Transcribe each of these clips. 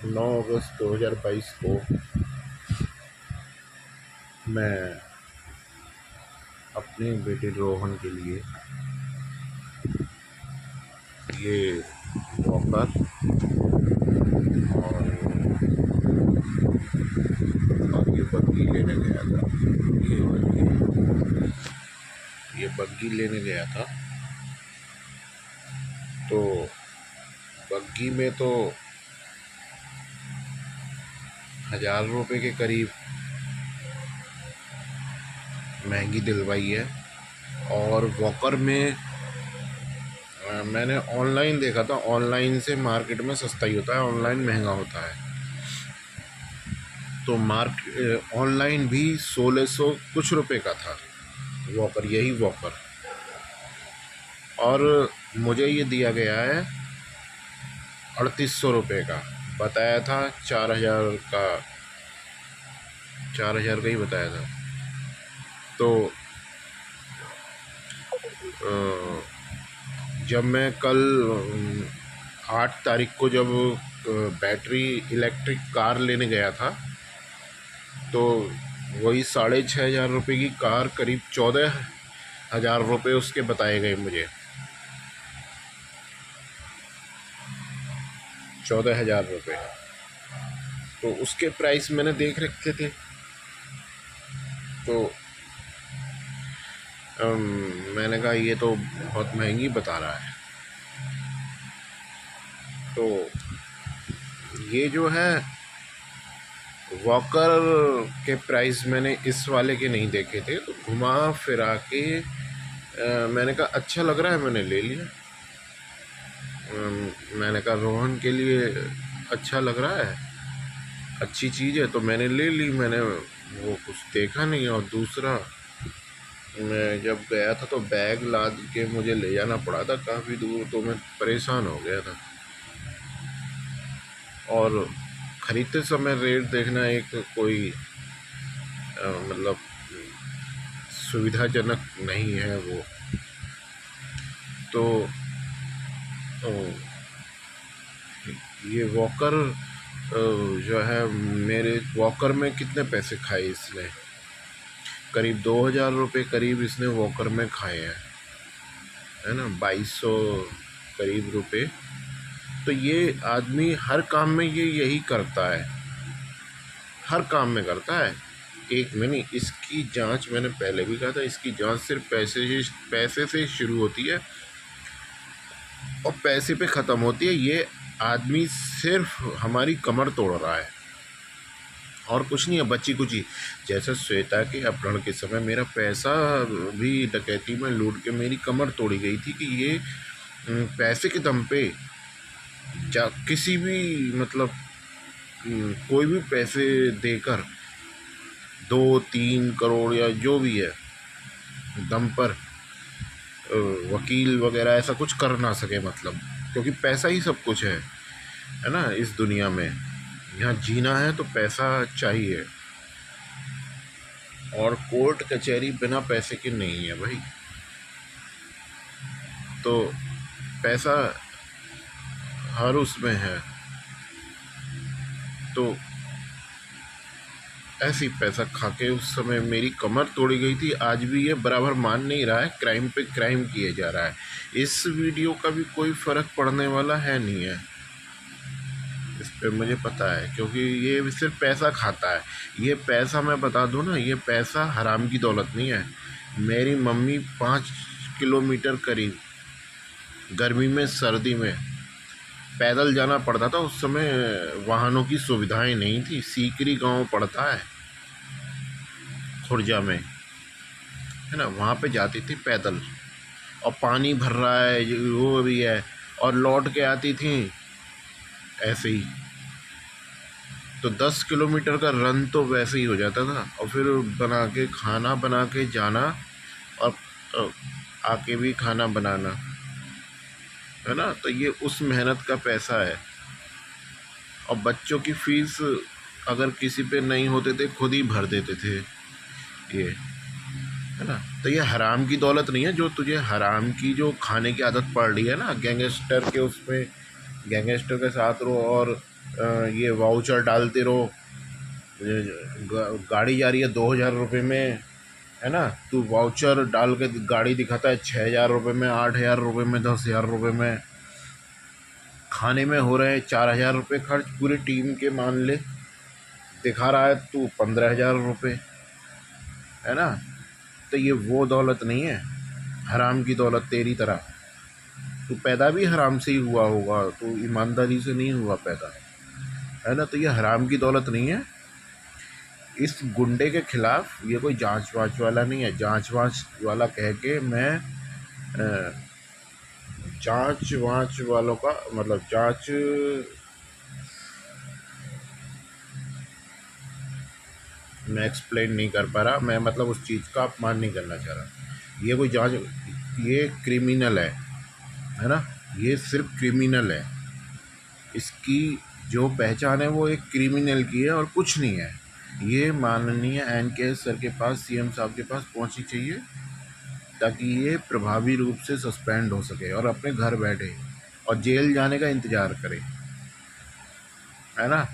9 अगस्त 2022 को मैं अपनी बेटी रोहन के लिए ये वॉकर और ये बग्गी लेने गया था। ये बग्गी लेने गया था। तो बग्गी में तो 1000 रुपये के करीब महंगी दिलवाई है। और वॉकर में मैंने ऑनलाइन देखा था, ऑनलाइन से मार्केट में सस्ता ही होता है, ऑनलाइन महंगा होता है। तो ऑनलाइन भी 1600 कुछ रुपए का था वॉकर, यही वॉकर। और मुझे ये दिया गया है 3800 रुपये का। बताया था 4000 का, 4000 का ही बताया था। तो जब मैं कल 8 तारीख को जब बैटरी इलेक्ट्रिक कार लेने गया था, तो वही 6500 रुपये की कार करीब 14,000 रुपये उसके बताए गए मुझे। 14,000 रुपये। तो उसके प्राइस मैंने देख रखे थे। तो मैंने कहा ये तो बहुत महंगी बता रहा है। तो ये जो है वॉकर के प्राइस मैंने इस वाले के नहीं देखे थे। तो घुमा फिरा के मैंने कहा अच्छा लग रहा है, मैंने ले लिया। मैंने कहा रोहन के लिए अच्छा लग रहा है, अच्छी चीज़ है, तो मैंने ले ली। मैंने वो कुछ देखा नहीं। और दूसरा, मैं जब गया था तो बैग लाद के मुझे ले जाना पड़ा था काफ़ी दूर, तो मैं परेशान हो गया था। और ख़रीदते समय रेट देखना एक कोई मतलब सुविधाजनक नहीं है वो। तो ये वॉकर जो है, मेरे वॉकर में कितने पैसे खाए इसने? करीब 2000 रुपये करीब इसने वॉकर में खाए हैं, है ना, 2200 करीब रुपए। तो ये आदमी हर काम में ये यही करता है, हर काम में करता है। एक नहीं, इसकी जांच मैंने पहले भी कहा था, इसकी जांच सिर्फ पैसे से शुरू होती है और पैसे पे ख़त्म होती है। ये आदमी सिर्फ हमारी कमर तोड़ रहा है और कुछ नहीं है। बच्ची कुची जैसे श्वेता के अपहरण के समय मेरा पैसा भी डकैती में लूट के मेरी कमर तोड़ी गई थी कि ये पैसे के दम पे किसी भी मतलब कोई भी पैसे देकर 2-3 करोड़ या जो भी है दम पर वकील वगैरह ऐसा कुछ कर ना सके, मतलब क्योंकि पैसा ही सब कुछ है ना। इस दुनिया में यहाँ जीना है तो पैसा चाहिए, और कोर्ट कचहरी बिना पैसे के नहीं है भाई। तो पैसा हर उसमें है। तो ऐसे ही पैसा खा के उस समय मेरी कमर तोड़ी गई थी। आज भी ये बराबर मान नहीं रहा है, क्राइम पे क्राइम किए जा रहा है। इस वीडियो का भी कोई फ़र्क पड़ने वाला है नहीं है इस पे, मुझे पता है, क्योंकि ये सिर्फ पैसा खाता है। ये पैसा, मैं बता दूं ना, ये पैसा हराम की दौलत नहीं है। मेरी मम्मी 5 किलोमीटर करीब गर्मी में सर्दी में पैदल जाना पड़ता था। उस समय वाहनों की सुविधाएं नहीं थी। सीकरी गांव पड़ता है खुर्जा में, है ना, वहाँ पे जाती थी पैदल। और पानी भर रहा है वो भी है, और लौट के आती थी ऐसे ही। तो 10 किलोमीटर का रन तो वैसे ही हो जाता था। और फिर खाना बना के जाना, और आके भी खाना बनाना, है ना। तो ये उस मेहनत का पैसा है। और बच्चों की फीस अगर किसी पे नहीं होते थे खुद ही भर देते थे ये, है ना। तो ये हराम की दौलत नहीं है जो तुझे हराम की जो खाने की आदत पड़ रही है ना, गैंगस्टर के उसमें गैंगस्टर के साथ रहो और ये वाउचर डालते रहो। गाड़ी जा रही है 2,000 रुपये में, है ना, तू वाउचर डाल के गाड़ी दिखाता है 6,000 रुपये में, 8,000 रुपये में, 10,000 रुपये में। खाने में हो रहे हैं 4,000 रुपये खर्च पूरी टीम के, मान ले दिखा रहा है तू 15,000 रुपये, है ना। तो ये वो दौलत नहीं है हराम की दौलत तेरी तरह। तू पैदा भी हराम से ही हुआ होगा, तू ईमानदारी से नहीं हुआ पैदा, है ना। तो ये हराम की दौलत नहीं है। इस गुंडे के खिलाफ ये कोई जांच वाच वाला नहीं है। जांच वाच वाला कह के मैं जांच वाच वालों का मतलब जांच, मैं एक्सप्लेन नहीं कर पा रहा, मैं मतलब उस चीज़ का अपमान नहीं करना चाह रहा। ये कोई जांच, ये क्रिमिनल है ना, ये सिर्फ क्रिमिनल है। इसकी जो पहचान है वो एक क्रिमिनल की है और कुछ नहीं है। ये माननीय एनके सर के पास, सीएम साहब के पास पहुंचनी चाहिए ताकि ये प्रभावी रूप से सस्पेंड हो सके और अपने घर बैठे और जेल जाने का इंतज़ार करे, है ना।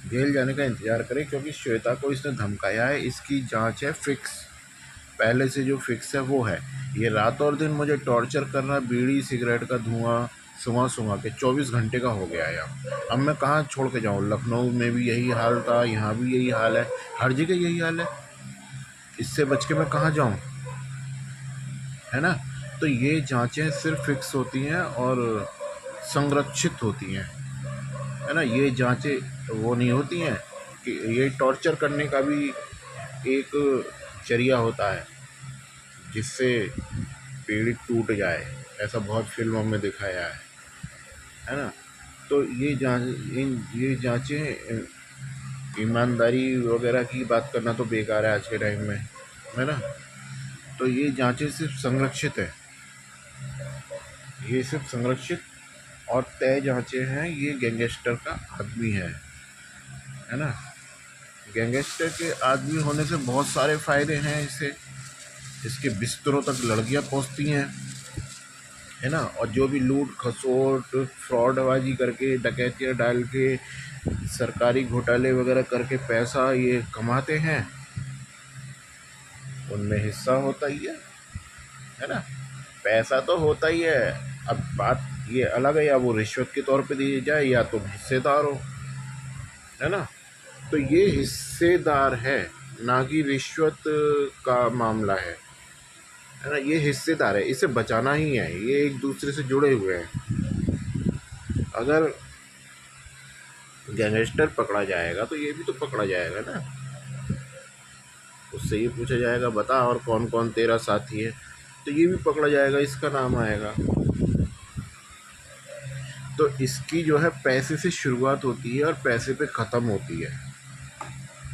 जेल जाने का इंतज़ार करे क्योंकि श्वेता को इसने धमकाया है। इसकी जांच है फिक्स, पहले से जो फिक्स है वो है। ये रात और दिन मुझे टॉर्चर कर रहा, बीड़ी सिगरेट का धुआं सुबह सुबह के 24 घंटे का हो गया है। अब मैं कहाँ छोड़ के जाऊँ? लखनऊ में भी यही हाल था, यहाँ भी यही हाल है, हर जगह यही हाल है। इससे बच के मैं कहाँ जाऊँ, है ना। तो ये जांचें सिर्फ फिक्स होती हैं और संरक्षित होती हैं, है ना। ये जांचें वो नहीं होती हैं कि ये टॉर्चर करने का भी एक जरिया होता है जिससे पीड़ित टूट जाए। ऐसा बहुत फिल्मों में दिखाया है ना। तो ये जांचें, ईमानदारी वगैरह की बात करना तो बेकार है आज के टाइम में, है ना। तो ये जांचें सिर्फ संरक्षित है, ये सिर्फ संरक्षित और तय जांचें हैं। ये गैंगस्टर का आदमी है ना। गैंगस्टर के आदमी होने से बहुत सारे फ़ायदे हैं इसे। इसके बिस्तरों तक लड़कियां पहुंचती हैं, है ना। और जो भी लूट खसोट फ्रॉडबाजी करके डकैतियाँ डाल के सरकारी घोटाले वगैरह करके पैसा ये कमाते हैं, उनमें हिस्सा होता ही है ना। पैसा तो होता ही है। अब बात ये अलग है, या वो रिश्वत के तौर पे दी जाए या तुम हिस्सेदार हो, है ना। तो ये हिस्सेदार है, ना कि रिश्वत का मामला है ना। ये हिस्सेदार है, इसे बचाना ही है। ये एक दूसरे से जुड़े हुए हैं। अगर गैंगस्टर पकड़ा जाएगा तो ये भी तो पकड़ा जाएगा ना। उससे ये पूछा जाएगा बता और कौन कौन तेरा साथी है, तो ये भी पकड़ा जाएगा, इसका नाम आएगा। तो इसकी जो है पैसे से शुरुआत होती है और पैसे पे ख़त्म होती है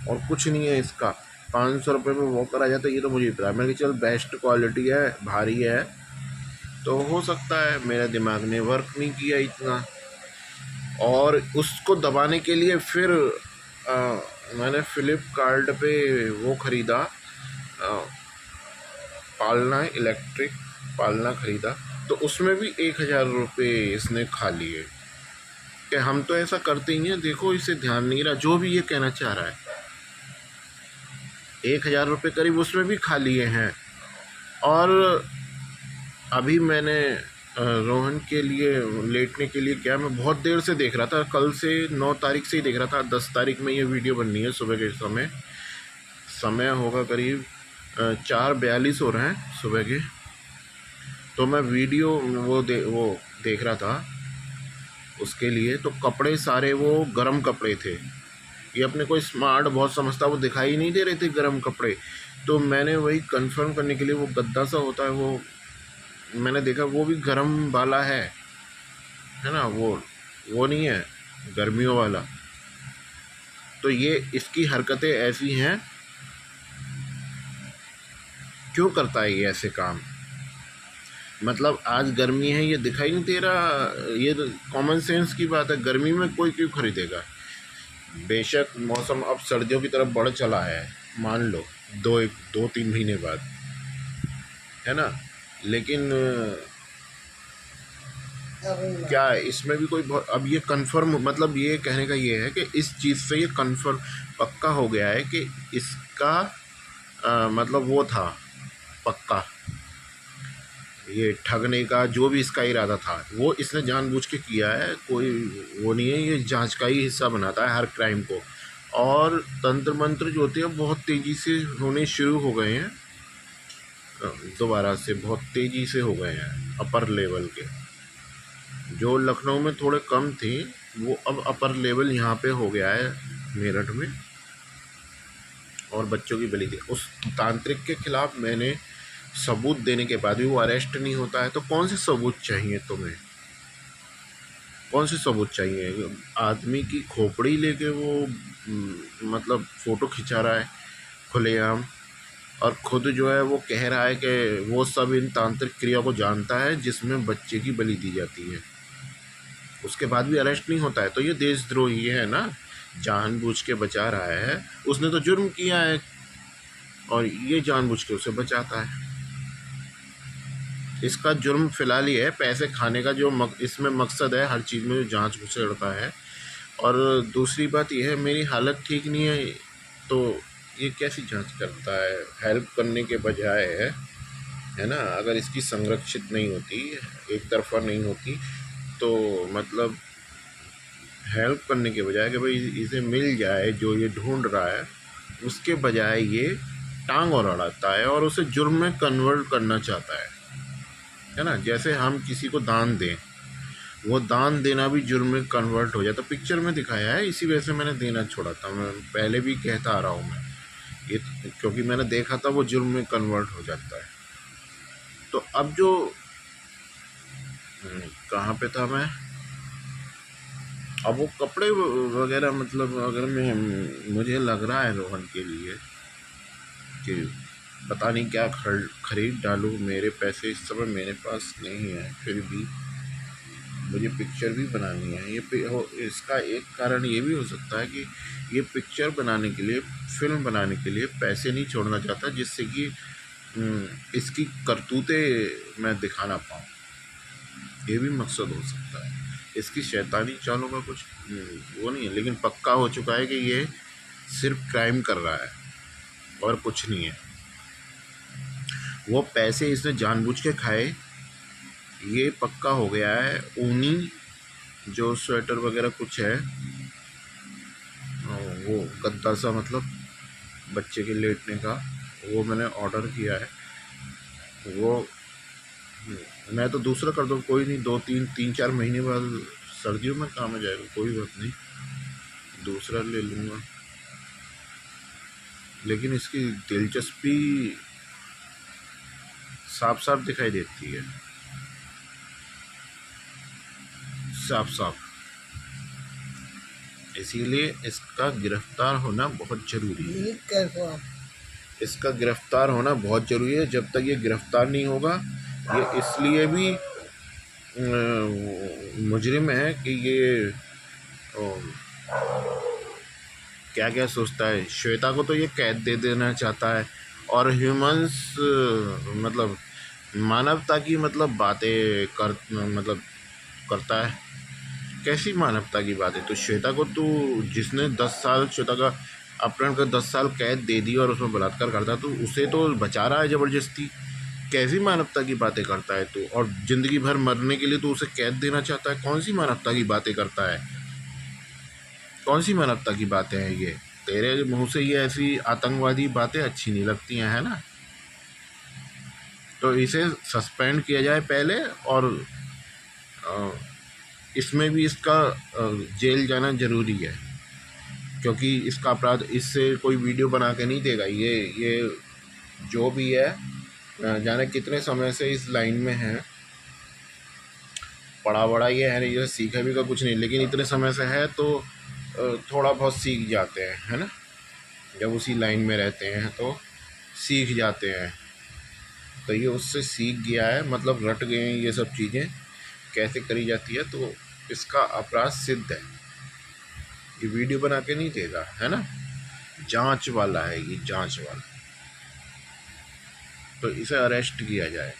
और कुछ नहीं है इसका। 500 रुपये में वॉकर आ जाता है, ये तो मुझे पता है। मैंने चल बेस्ट क्वालिटी है, भारी है, तो हो सकता है मेरा दिमाग ने वर्क नहीं किया इतना। और उसको दबाने के लिए फिर मैंने फ्लिपकार्ट पे वो ख़रीदा, पालना इलेक्ट्रिक पालना ख़रीदा, तो उसमें भी 1,000 रुपये इसने खा लिए। कि हम तो ऐसा करते ही हैं, देखो इसे ध्यान नहीं रहा जो भी ये कहना चाह रहा है। 1,000 रुपये करीब उसमें भी खा लिए हैं। और अभी मैंने रोहन के लिए लेटने के लिए क्या, मैं बहुत देर से देख रहा था, कल से 9 तारीख से ही देख रहा था। 10 तारीख में ये वीडियो बननी है। सुबह के समय होगा करीब 4:42 हो रहे हैं सुबह के। तो मैं वीडियो वो देख रहा था उसके लिए। तो कपड़े सारे वो गरम कपड़े थे। ये अपने को स्मार्ट बहुत समझता, वो दिखाई नहीं दे रहे थे गरम कपड़े। तो मैंने वही कंफर्म करने के लिए, वो गद्दा सा होता है वो, मैंने देखा वो भी गरम वाला है ना। वो नहीं है गर्मियों वाला। तो ये इसकी हरकतें ऐसी हैं। क्यों करता है ये ऐसे काम? मतलब आज गर्मी है, ये दिखाई नहीं दे रहा? ये तो कॉमन सेंस की बात है। गर्मी में कोई क्यों खरीदेगा? बेशक मौसम अब सर्दियों की तरफ बढ़ चला है, मान लो 2-3 महीने बाद, है ना। लेकिन क्या इसमें भी कोई अब ये कंफर्म, मतलब ये कहने का ये है कि इस चीज़ से ये कंफर्म पक्का हो गया है कि इसका मतलब वो था पक्का, ये ठगने का जो भी इसका इरादा था वो इसने जानबूझ के किया है, कोई वो नहीं है, ये जांच का ही हिस्सा बनाता है हर क्राइम को। और तंत्र मंत्र जो होते हैं बहुत तेज़ी से होने शुरू हो गए हैं, दोबारा से बहुत तेज़ी से हो गए हैं अपर लेवल के। जो लखनऊ में थोड़े कम थे वो अब अपर लेवल यहाँ पे हो गया है मेरठ में। और बच्चों की बलि थी उस तांत्रिक के खिलाफ, मैंने सबूत देने के बाद भी वो अरेस्ट नहीं होता है। तो कौन से सबूत चाहिए तुम्हें, कौन से सबूत चाहिए? आदमी की खोपड़ी लेके वो मतलब फ़ोटो खिंचा रहा है खुलेआम, और ख़ुद जो है वो कह रहा है कि वो सब इन तांत्रिक क्रिया को जानता है जिसमें बच्चे की बलि दी जाती है, उसके बाद भी अरेस्ट नहीं होता है। तो ये देशद्रोही है ना, जानबूझ के बचा रहा है, उसने तो जुर्म किया है और ये जानबूझ के उसे बचाता है। इसका जुर्म फ़िलहाल ये है पैसे खाने का, जो इसमें मकसद है हर चीज़ में जो जांच घुसेड़ता है। और दूसरी बात यह है, मेरी हालत ठीक नहीं है तो ये कैसी जांच करता है, हेल्प करने के बजाय है ना। अगर इसकी संरक्षित नहीं होती, एक तरफा नहीं होती, तो मतलब हेल्प करने के बजाय कि भाई इसे मिल जाए जो ये ढूंढ रहा है, उसके बजाय ये टांग और अड़ाता है और उसे जुर्म में कन्वर्ट करना चाहता है ना। जैसे हम किसी को दान दें, वो दान देना भी जुर्म में कन्वर्ट हो जाता। तो पिक्चर में दिखाया है, इसी वजह से मैंने देना छोड़ा था। मैं पहले भी कहता आ रहा हूँ मैं ये, क्योंकि मैंने देखा था वो जुर्म में कन्वर्ट हो जाता है। तो अब जो कहाँ पे था मैं, अब वो कपड़े वगैरह, मतलब अगर मुझे लग रहा है रोहन के लिए कि पता नहीं क्या खरीद डालूँ, मेरे पैसे इस समय मेरे पास नहीं है, फिर भी मुझे पिक्चर भी बनानी है। इसका एक कारण ये भी हो सकता है कि ये पिक्चर बनाने के लिए, फिल्म बनाने के लिए पैसे नहीं छोड़ना चाहता, जिससे कि इसकी करतूतें मैं दिखा ना पाऊँ, ये भी मकसद हो सकता है। इसकी शैतानी चालों का कुछ वो नहीं है, लेकिन पक्का हो चुका है कि ये सिर्फ क्राइम कर रहा है और कुछ नहीं है। वो पैसे इसने जानबूझ के खाए, ये पक्का हो गया है। ऊनी जो स्वेटर वगैरह कुछ है, वो गद्दा सा, मतलब बच्चे के लेटने का, वो मैंने ऑर्डर किया है। वो मैं तो दूसरा कर दूँ, कोई नहीं, 2-3-4 महीने बाद सर्दियों में काम आ जाएगा, कोई बात नहीं, दूसरा ले लूँगा। लेकिन इसकी दिलचस्पी साफ साफ दिखाई देती है, साफ साफ। इसीलिए इसका गिरफ्तार होना बहुत ज़रूरी है। इसका गिरफ्तार होना बहुत ज़रूरी है। जब तक ये गिरफ्तार नहीं होगा, ये इसलिए भी मुजरिम है कि ये क्या क्या सोचता है। श्वेता को तो ये कैद दे देना चाहता है, और ह्यूमंस मतलब मानवता की मतलब बातें करता है। कैसी मानवता की बात है? तो श्वेता को तो जिसने 10 साल श्वेता का अपहरण कर 10 साल कैद दे दी और उसमें बलात्कार करता, तो उसे तो बचा रहा है ज़बरदस्ती। कैसी मानवता की बातें करता है तू? और ज़िंदगी भर मरने के लिए तो उसे कैद देना चाहता है। कौन सी मानवता की बातें करता है? कौन सी मानवता की बातें हैं ये? तेरे मुँह से ये ऐसी आतंकवादी बातें अच्छी नहीं लगती हैं, है ना। तो इसे सस्पेंड किया जाए पहले, और इसमें भी इसका जेल जाना ज़रूरी है, क्योंकि इसका अपराध इससे कोई वीडियो बना के नहीं देगा। ये जो भी है, जाने कितने समय से इस लाइन में है, पढ़ा बड़ा ये है नहीं, ये सीखा भी का कुछ नहीं, लेकिन इतने समय से है तो थोड़ा बहुत सीख जाते हैं, है ना। जब उसी लाइन में रहते हैं तो सीख जाते हैं। तो ये उससे सीख गया है, मतलब रट गए हैं ये सब चीज़ें कैसे करी जाती है। तो इसका अपराध सिद्ध है, ये वीडियो बना के नहीं देगा, है ना। जांच वाला है ये, जांच वाला। तो इसे अरेस्ट किया जाए।